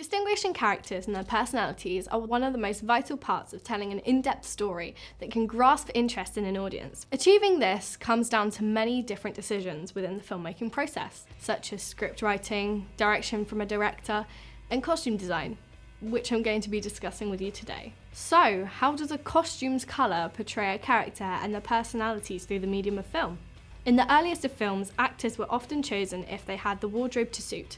Distinguishing characters and their personalities are one of the most vital parts of telling an in-depth story that can grasp interest in an audience. Achieving this comes down to many different decisions within the filmmaking process, such as script writing, direction from a director, and costume design, which I'm going to be discussing with you today. So, how does a costume's colour portray a character and their personalities through the medium of film? In the earliest of films, actors were often chosen if they had the wardrobe to suit.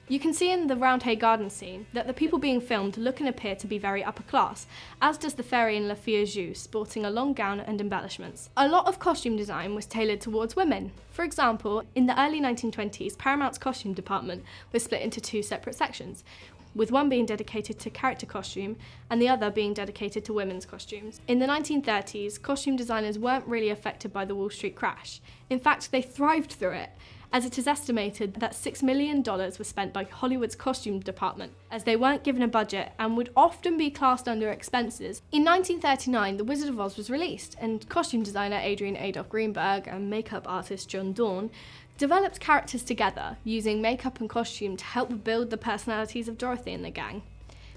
You can see in the Roundhay garden scene that the people being filmed look and appear to be very upper class, as does the fairy in La Fille Joux, sporting a long gown and embellishments. A lot of costume design was tailored towards women. For example, in the early 1920s, Paramount's costume department was split into two separate sections, with one being dedicated to character costume and the other being dedicated to women's costumes. In the 1930s, costume designers weren't really affected by the Wall Street crash. In fact, they thrived through it, as it is estimated that $6 million was spent by Hollywood's costume department, as they weren't given a budget and would often be classed under expenses. In 1939, The Wizard of Oz was released, and costume designer Adrian Adolph Greenberg and makeup artist John Dorn developed characters together, using makeup and costume to help build the personalities of Dorothy and the gang.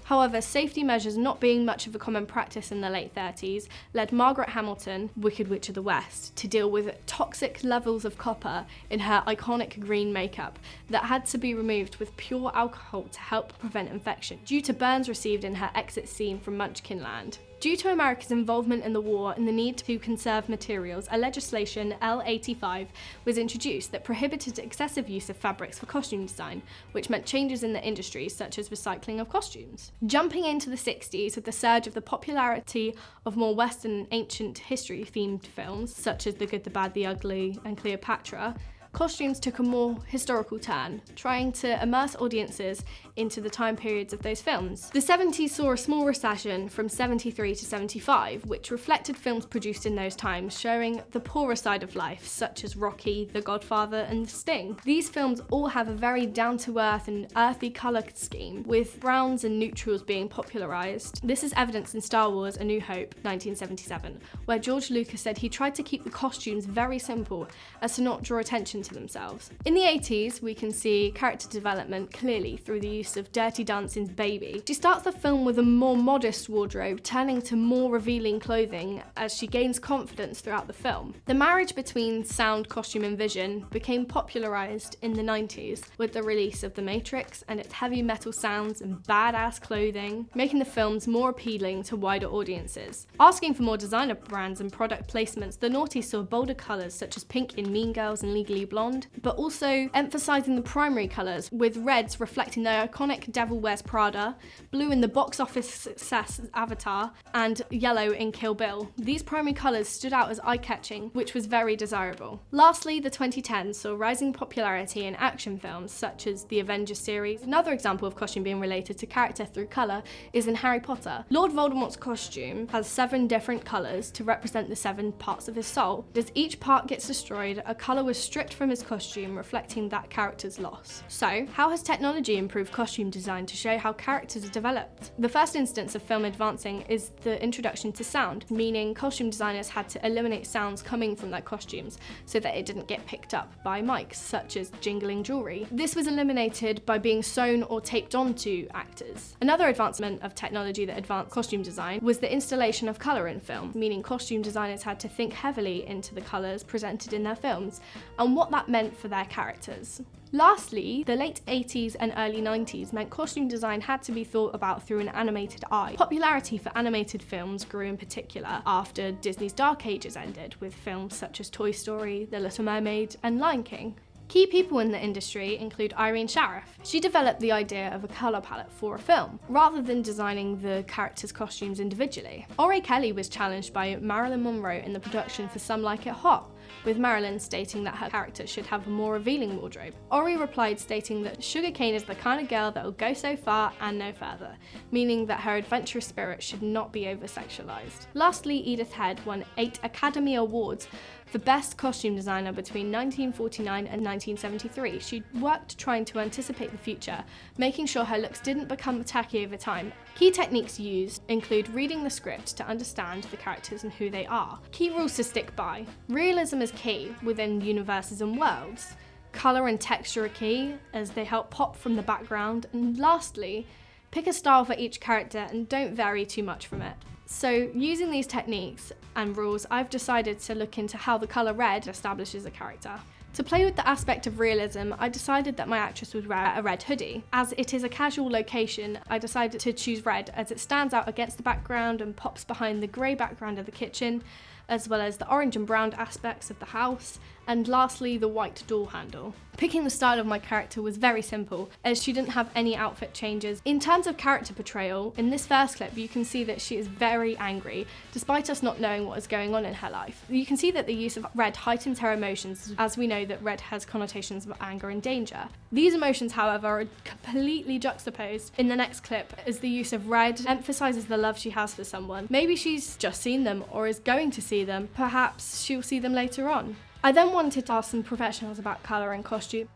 However, safety measures not being much of a common practice in the late 30s led Margaret Hamilton, Wicked Witch of the West, to deal with toxic levels of copper in her iconic green makeup that had to be removed with pure alcohol to help prevent infection, due to burns received in her exit scene from Munchkin Land. Due to America's involvement in the war and the need to conserve materials, a legislation, L85, was introduced that prohibited excessive use of fabrics for costume design, which meant changes in the industry such as recycling of costumes. Jumping into the 60s with the surge of the popularity of more Western and ancient history-themed films, such as The Good, the Bad, the Ugly and Cleopatra, costumes took a more historical turn, trying to immerse audiences into the time periods of those films. The 70s saw a small recession from 73 to 75, which reflected films produced in those times, showing the poorer side of life, such as Rocky, The Godfather and The Sting. These films all have a very down-to-earth and earthy colour scheme, with browns and neutrals being popularised. This is evidenced in Star Wars: A New Hope, 1977, where George Lucas said he tried to keep the costumes very simple as to not draw attention to themselves. In the 80s, we can see character development clearly through the use of Dirty Dancing's Baby. She starts the film with a more modest wardrobe, turning to more revealing clothing as she gains confidence throughout the film. The marriage between sound, costume and vision became popularised in the 90s with the release of The Matrix and its heavy metal sounds and badass clothing, making the films more appealing to wider audiences. Asking for more designer brands and product placements, the noughties saw bolder colours such as pink in Mean Girls and Legally Blonde, but also emphasising the primary colours, with reds reflecting the iconic Devil Wears Prada, blue in the box office success Avatar, and yellow in Kill Bill. These primary colours stood out as eye-catching, which was very desirable. Lastly, the 2010s saw rising popularity in action films such as the Avengers series. Another example of costume being related to character through colour is in Harry Potter. Lord Voldemort's costume has 7 different colours to represent the 7 parts of his soul. As each part gets destroyed, a colour was stripped from his costume, reflecting that character's loss. So, how has technology improved costume design to show how characters are developed? The first instance of film advancing is the introduction to sound, meaning costume designers had to eliminate sounds coming from their costumes so that it didn't get picked up by mics, such as jingling jewellery. This was eliminated by being sewn or taped onto actors. Another advancement of technology that advanced costume design was the installation of colour in film, meaning costume designers had to think heavily into the colours presented in their films and what that meant for their characters. Lastly, the late 80s and early 90s meant costume design had to be thought about through an animated eye. Popularity for animated films grew in particular after Disney's Dark Ages ended, with films such as Toy Story, The Little Mermaid, and Lion King. Key people in the industry include Irene Sharaff. She developed the idea of a colour palette for a film, rather than designing the characters' costumes individually. Ori Kelly was challenged by Marilyn Monroe in the production for Some Like It Hot, with Marilyn stating that her character should have a more revealing wardrobe. Ori replied stating that Sugar Cane is the kind of girl that will go so far and no further, meaning that her adventurous spirit should not be over-sexualized. Lastly, Edith Head won 8 Academy Awards for Best Costume Designer between 1949 and 1973. She worked trying to anticipate the future, making sure her looks didn't become tacky over time. Key techniques used include reading the script to understand the characters and who they are. Key rules to stick by. Realism is key within universes and worlds. Colour and texture are key, as they help pop from the background. And lastly, Pick a style for each character and don't vary too much from it. So using these techniques and rules, I've decided to look into how the colour red establishes a character. To play with the aspect of realism, I decided that my actress would wear a red hoodie. As it is a casual location, I decided to choose red as it stands out against the background and pops behind the grey background of the kitchen, as well as the orange and brown aspects of the house, and lastly the white door handle. Picking the style of my character was very simple, as she didn't have any outfit changes. In terms of character portrayal, in this first clip you can see that she is very angry, despite us not knowing what is going on in her life. You can see that the use of red heightens her emotions, as we know that red has connotations of anger and danger. These emotions, however, are completely juxtaposed in the next clip, as the use of red emphasises the love she has for someone. Maybe she's just seen them or is going to see them, perhaps she'll see them later on. I then wanted to ask some professionals about colour and costume.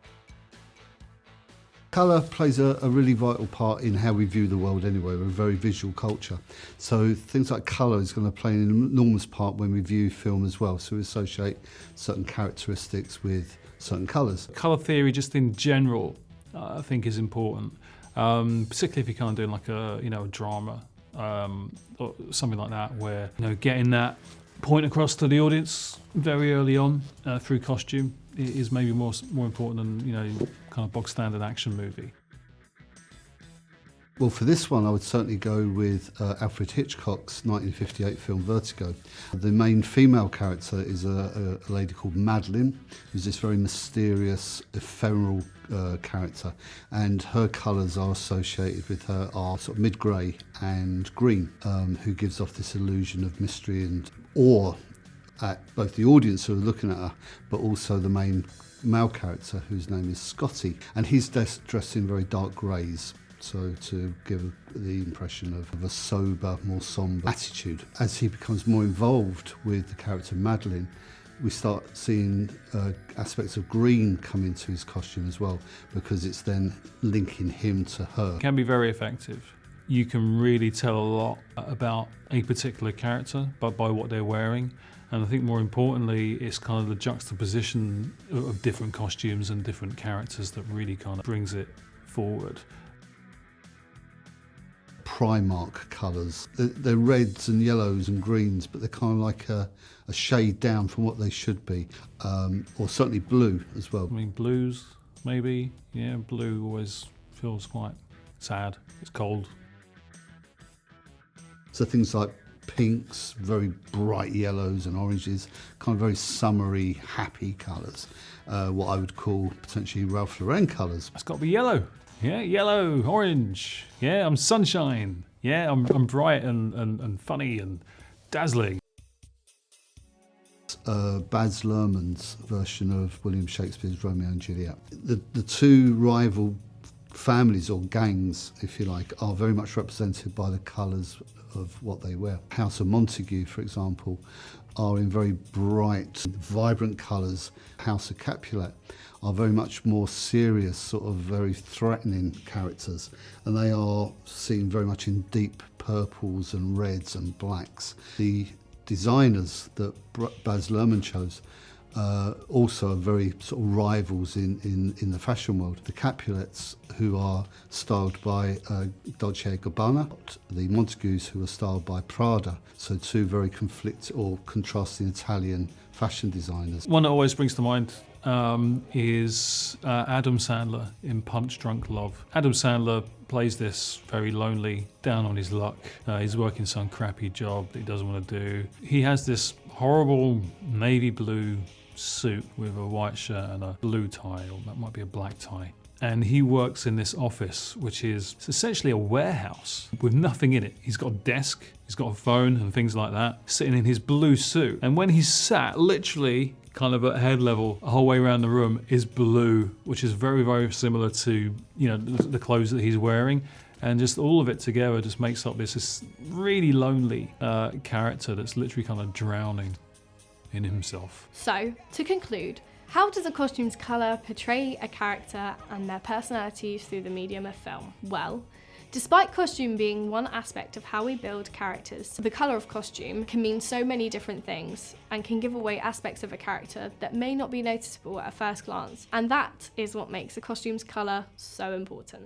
Colour plays a really vital part in how we view the world anyway. We're a very visual culture. So things like colour is going to play an enormous part when we view film as well. So we associate certain characteristics with certain colours. Colour theory just in general I think is important, particularly if you're kind of doing like a drama or something like that, where getting that point across to the audience very early on through costume is maybe more important than kind of bog standard action movie. Well, for this one I would certainly go with Alfred Hitchcock's 1958 film Vertigo. The main female character is a lady called Madeline, who's this very mysterious, ephemeral character, and her colours are associated with her are sort of mid-grey and green, who gives off this illusion of mystery and awe at both the audience who are looking at her, but also the main male character, whose name is Scotty, and he's dressed in very dark greys, so to give the impression of a sober, more sombre attitude. As he becomes more involved with the character Madeline, we start seeing aspects of green come into his costume as well, because it's then linking him to her. It can be very effective. You can really tell a lot about a particular character by what they're wearing. And I think more importantly, it's kind of the juxtaposition of different costumes and different characters that really kind of brings it forward. Primark colours. They're reds and yellows and greens, but they're kind of like a shade down from what they should be, or certainly blue as well. I mean, blues, maybe. Yeah, blue always feels quite sad. It's cold. So things like pinks, very bright yellows and oranges, kind of very summery, happy colours. What I would call potentially Ralph Lauren colours. It's got to be yellow. Yeah, yellow, orange. Yeah, I'm sunshine. Yeah, I'm bright and funny and dazzling. Baz Luhrmann's version of William Shakespeare's Romeo and Juliet. The two rival families, or gangs, if you like, are very much represented by the colours of what they wear. House of Montague, for example, are in very bright, vibrant colours. House of Capulet are very much more serious, sort of very threatening characters, and they are seen very much in deep purples and reds and blacks. The designers that Baz Luhrmann chose also are very sort of rivals in the fashion world. The Capulets, who are styled by Dolce & Gabbana, the Montagues, who are styled by Prada, so two very contrasting Italian fashion designers. One that always springs to mind is Adam Sandler in Punch Drunk Love. Adam Sandler plays this very lonely, down on his luck. He's working some crappy job that he doesn't want to do. He has this horrible navy blue suit with a white shirt and a blue tie, or that might be a black tie. And he works in this office, which is essentially a warehouse with nothing in it. He's got a desk, he's got a phone and things like that, sitting in his blue suit. And when he's sat, literally kind of at head level, the whole way around the room is blue, which is very, very similar to, the clothes that he's wearing. And just all of it together just makes up this really lonely character that's literally kind of drowning in himself. So, to conclude, how does a costume's colour portray a character and their personalities through the medium of film? Well, despite costume being one aspect of how we build characters, the colour of costume can mean so many different things and can give away aspects of a character that may not be noticeable at a first glance. And that is what makes a costume's colour so important.